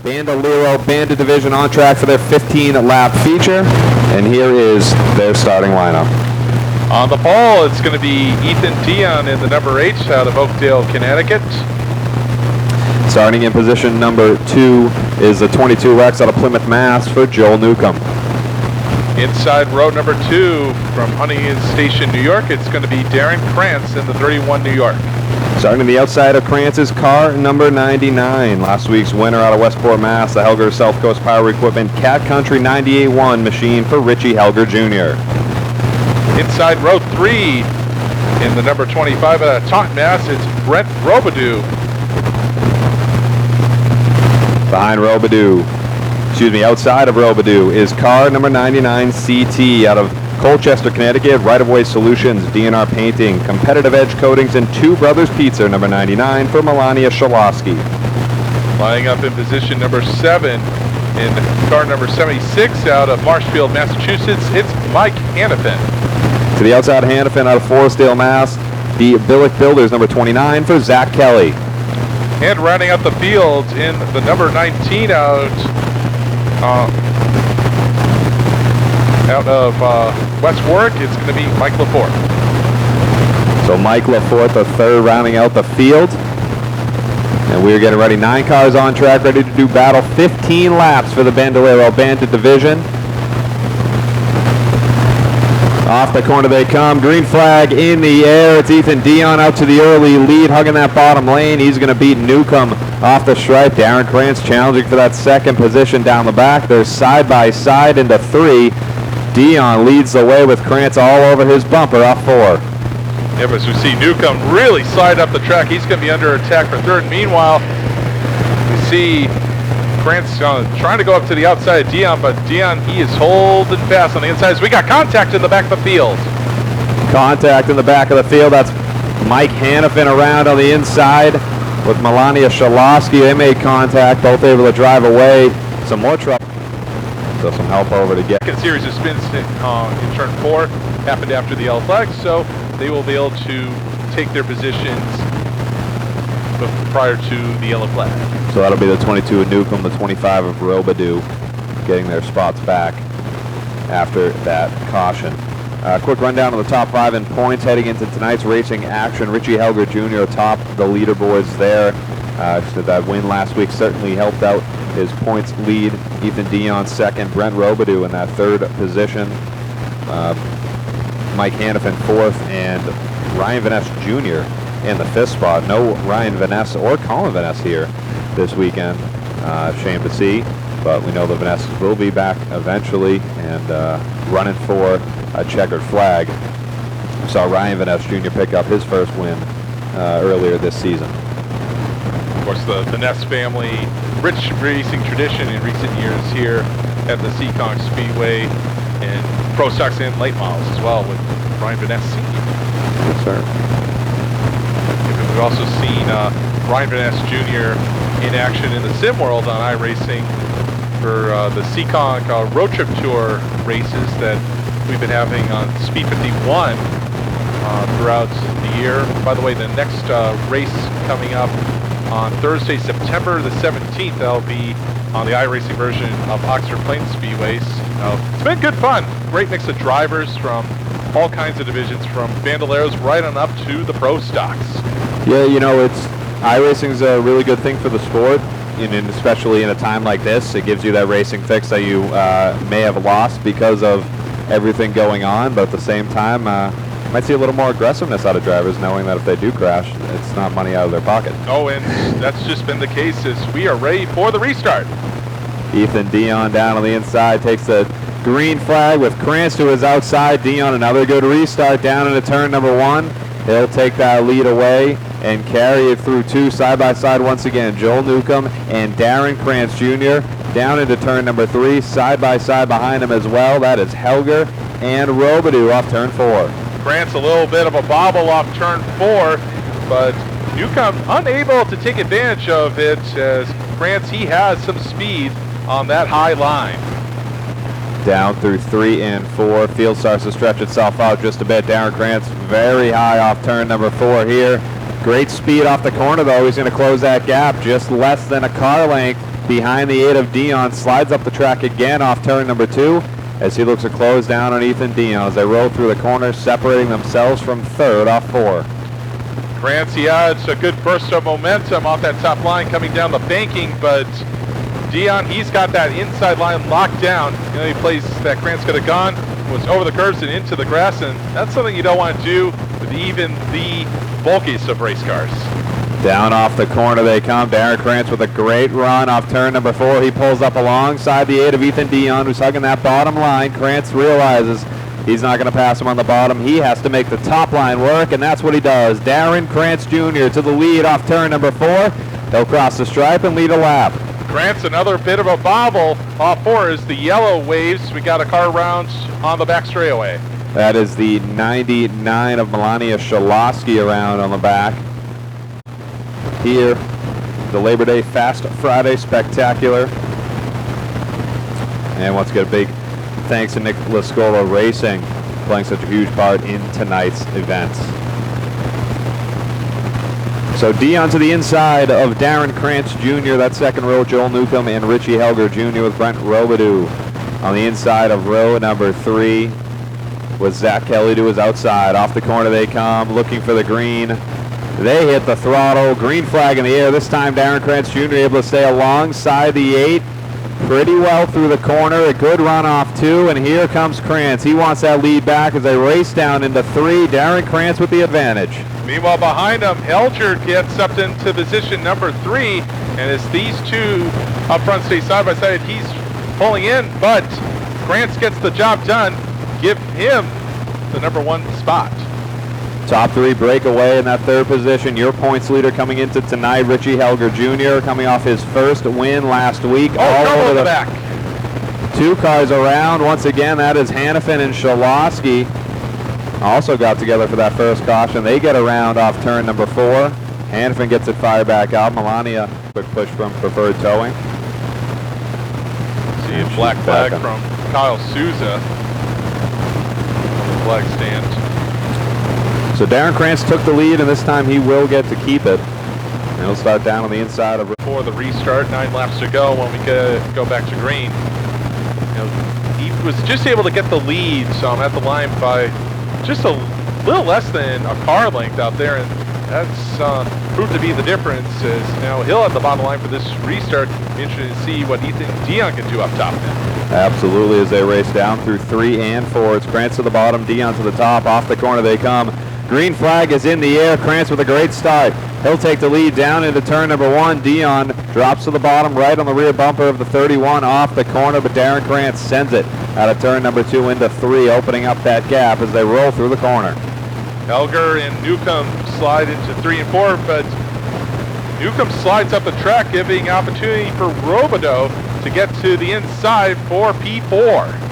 Bandolero Bandit Division on track for their 15-lap feature, and here is their starting lineup. On the pole, it's going to be Ethan Dion in the number 8 out of Oakdale, Connecticut. Starting in position number 2 is the 22 Rex out of Plymouth, Mass. for Joel Newcomb. Inside row number 2 from Huntington Station, New York, it's going to be Darren Krantz in the 31 New York. Starting on the outside of Krantz's car, number 99. Last week's winner out of Westport, Mass. The Helger South Coast Power Equipment Cat Country 98-1 machine for Richie Helger Jr. Inside row 3 in the number 25 out of Taunton, Mass. It's Brent Robidoux. Behind Robidoux, outside of Robidoux is car number 99 CT out of Colchester, Connecticut. Right of Way Solutions, DNR Painting, Competitive Edge Coatings, and Two Brothers Pizza, number 99 for Melania Shalosky. Lining up in position number 7 in car number 76 out of Marshfield, Massachusetts, it's Mike Hannafin. To the outside, Hannafin out of Forestdale, Mass. The Billick Builders, number 29 for Zach Kelly. And rounding out the field in the number 19 out of West Warwick, it's going to be Mike Laforte. So Mike Laforte, the third, rounding out the field. And we're getting ready. 9 cars on track, ready to do battle. 15 laps for the Bandolero Bandit Division. Off the corner they come. Green flag in the air. It's Ethan Dion out to the early lead, hugging that bottom lane. He's going to beat Newcomb off the stripe. Darren Krantz challenging for that second position down the back. They're side by side into 3. Dion leads the way with Krantz all over his bumper off 4. Yeah, as we see Newcomb really slide up the track, he's going to be under attack for third. Meanwhile, we see Krantz trying to go up to the outside of Dion, but Dion, he is holding fast on the inside. So we got contact in the back of the field. Contact in the back of the field. That's Mike Hannafin around on the inside with Melania Shalosky. They made contact, both able to drive away. Some more trouble. So some help over to get. Second series of spins in turn 4 happened after the yellow flag, so they will be able to take their positions prior to the yellow flag. So that'll be the 22 of Newcomb, the 25 of Robidoux, getting their spots back after that caution. Quick rundown of the top 5 in points heading into tonight's racing action. Richie Helger Jr. atop the leaderboards there. So that win last week certainly helped out his points lead. Ethan Dion second, Brent Robidoux in that third position. Mike Hannafin fourth, and Ryan Van Ness Jr. in the 5th spot. No Ryan Van Ness or Colin Van Ness here this weekend. Shame to see, but we know the Van Nesses will be back eventually and running for a checkered flag. We saw Ryan Van Ness Jr. pick up his first win earlier this season. Of course, the Ness family, rich racing tradition in recent years here at the Seekonk Speedway and Pro Stocks and late models as well with Ryan Van Ness Sr. Yes, sir. We've also seen Ryan Van Ness Jr. in action in the sim world on iRacing for the Seekonk Road Trip Tour races that we've been having on Speed 51 throughout the year. By the way, the next race coming up on Thursday, September the 17th, that'll be on the iRacing version of Oxford Plains Speedways. It's been good fun. Great mix of drivers from all kinds of divisions, from Bandoleros right on up to the Pro Stocks. Yeah, you know, iRacing's a really good thing for the sport, and especially in a time like this. It gives you that racing fix that you may have lost because of everything going on, but at the same time, you might see a little more aggressiveness out of drivers, knowing that if they do crash, it's not money out of their pocket. Oh, and that's just been the case as we are ready for the restart. Ethan Dion down on the inside takes the green flag with Krantz to his outside. Dion, another good restart down into turn number 1. He'll take that lead away and carry it through 2 side by side once again. Joel Newcomb and Darren Krantz Jr. down into turn number 3, side by side behind him as well. That is Helger and Robidoux off turn 4. Krantz a little bit of a bobble off turn 4, but Newcomb unable to take advantage of it as Krantz, he has some speed on that high line. Down through 3 and 4. Field starts to stretch itself out just a bit. Darren Krantz very high off turn number 4 here. Great speed off the corner, though. He's going to close that gap just less than a car length behind the 8 of Dion. Slides up the track again off turn number 2 as he looks to close down on Ethan Dion as they roll through the corner, separating themselves from 3rd off 4. Krantz, yeah, it's a good burst of momentum off that top line coming down the banking, but Dion, he's got that inside line locked down. The only place that Krantz could have gone was over the curves and into the grass, and that's something you don't want to do with even the bulkiest of race cars. Down off the corner they come. Darren Krantz with a great run off turn number 4. He pulls up alongside the 8 of Ethan Dion, who's hugging that bottom line. Krantz realizes he's not going to pass him on the bottom. He has to make the top line work, and that's what he does. Darren Krantz Jr. to the lead off turn number 4. He'll cross the stripe and lead a lap. Krantz, another bit of a bobble off 4 as the yellow waves. We got a car around on the back straightaway. That is the 99 of Melania Shalosky around on the back. Here, the Labor Day Fast Friday Spectacular. And once again, a big thanks to Nick Lascola Racing playing such a huge part in tonight's events. So Dion to the inside of Darren Krantz Jr., that second row, Joel Newcomb and Richie Helger Jr. with Brent Robidoux. On the inside of row number 3 with Zach Kelly to his outside. Off the corner they come, looking for the green. They hit the throttle, green flag in the air. This time Darren Krantz Jr. able to stay alongside the 8 pretty well through the corner. A good run off 2, and here comes Krantz. He wants that lead back as they race down into 3. Darren Krantz with the advantage. Meanwhile, behind him, Helger gets up into position number 3, and as these two up front stay side by side, he's pulling in, but Krantz gets the job done. Give him the number 1 spot. Top 3 breakaway in that 3rd position. Your points leader coming into tonight, Richie Helger Jr., coming off his first win last week. All over the back. 2 cars around. Once again, that is Hannafin and Shalosky. Also got together for that first caution. They get around off turn number 4. Hannafin gets it fired back out. Melania, quick push from preferred towing. See a black flag from Kyle Souza on the flag stand. So Darren Krantz took the lead, and this time he will get to keep it. And he'll start down on the inside of... Before the restart, 9 laps to go when we go back to green. He was just able to get the lead, so I'm at the line by just a little less than a car length out there, and that's proved to be the difference. As now he'll at the bottom line for this restart. Interesting to see what Ethan Dion can do up top now. Absolutely, as they race down through 3 and 4. It's Krantz to the bottom, Dion to the top. Off the corner they come. Green flag is in the air. Krantz with a great start. He'll take the lead down into turn number 1. Dion drops to the bottom right on the rear bumper of the 31 off the corner, but Darren Krantz sends it out of turn number 2 into 3, opening up that gap as they roll through the corner. Helger and Newcomb slide into 3 and 4, but Newcomb slides up the track, giving opportunity for Robidoux to get to the inside for P4.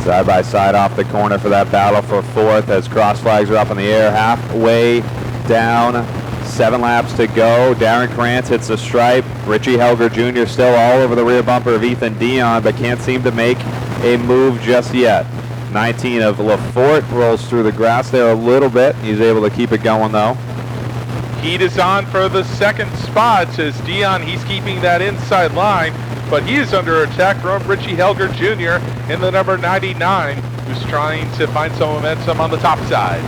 Side by side off the corner for that battle for 4th as cross flags are up in the air. Halfway down, 7 laps to go. Darren Krantz hits the stripe. Richie Helger Jr. still all over the rear bumper of Ethan Dion, but can't seem to make a move just yet. 19 of Lafort rolls through the grass there a little bit. He's able to keep it going though. Heat is on for the 2nd spot as Dion, he's keeping that inside line, but he is under attack from Richie Helger Jr. in the number 99, who's trying to find some momentum on the top side.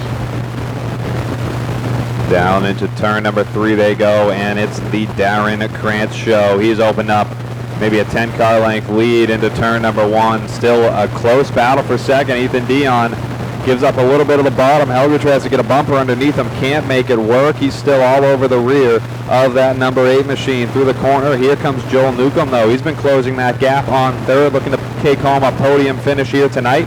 Down into turn number 3 they go, and it's the Darren Krantz show. He's opened up maybe a 10 car length lead into turn number 1. Still a close battle for 2nd. Ethan Dion gives up a little bit of the bottom. Helger tries to get a bumper underneath him, can't make it work. He's still all over the rear of that number 8 machine through the corner. Here comes Joel Newcomb though. He's been closing that gap on 3rd, looking to take home a podium finish here tonight.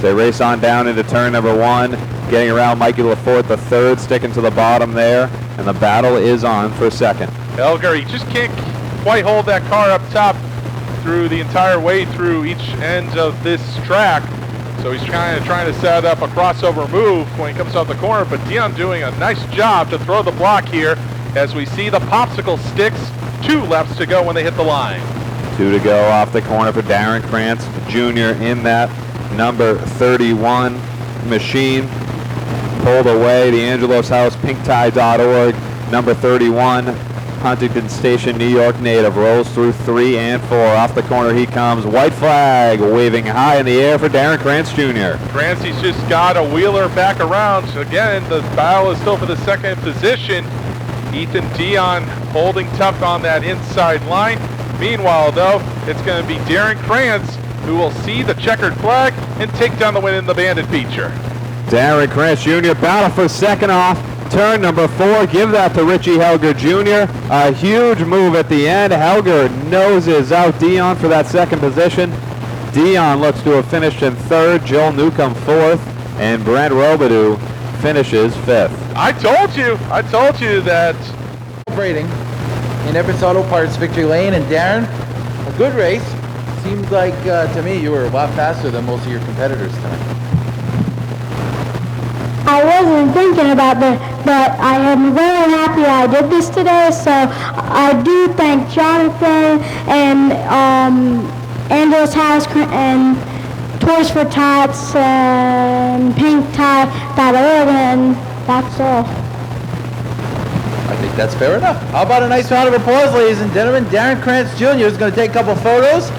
They race on down into turn number 1, getting around Mikey Lafort the 3rd, sticking to the bottom there, and the battle is on for 2nd. Helger, he just can't quite hold that car up top through the entire way through each end of this track. So he's trying to set up a crossover move when he comes off the corner, but Dion doing a nice job to throw the block here as we see the popsicle sticks. 2 laps to go when they hit the line. 2 to go off the corner for Darren Krantz Jr. in that number 31 machine. Pulled away, the Angelos House, pinktie.org. number 31, Huntington Station, New York native, rolls through 3 and 4. Off the corner he comes. White flag waving high in the air for Darren Krantz Jr. Clancy's just got a wheeler back around. Again, the battle is still for the second position. Ethan Dion holding tough on that inside line. Meanwhile, though, it's going to be Darren Krantz who will see the checkered flag and take down the win in the Bandit feature. Darren Krantz Jr. battle for second off. Turn number 4, give that to Richie Helger Jr. A huge move at the end. Helger noses out Dion for that second position. Dion looks to have finished in 3rd, Joel Newcomb 4th, and Brent Robidoux finishes 5th. I told you that. Celebrating in Everett's Auto Parts Victory Lane, and Darren, a good race. Seems like to me you were a lot faster than most of your competitors tonight. I wasn't thinking about that, but I am very happy I did this today, so I do thank Jonathan and Angel's House and Toys for Tots and PinkTie.org, and that's all. I think that's fair enough. How about a nice round of applause, ladies and gentlemen? Darren Krantz Jr. is going to take a couple photos.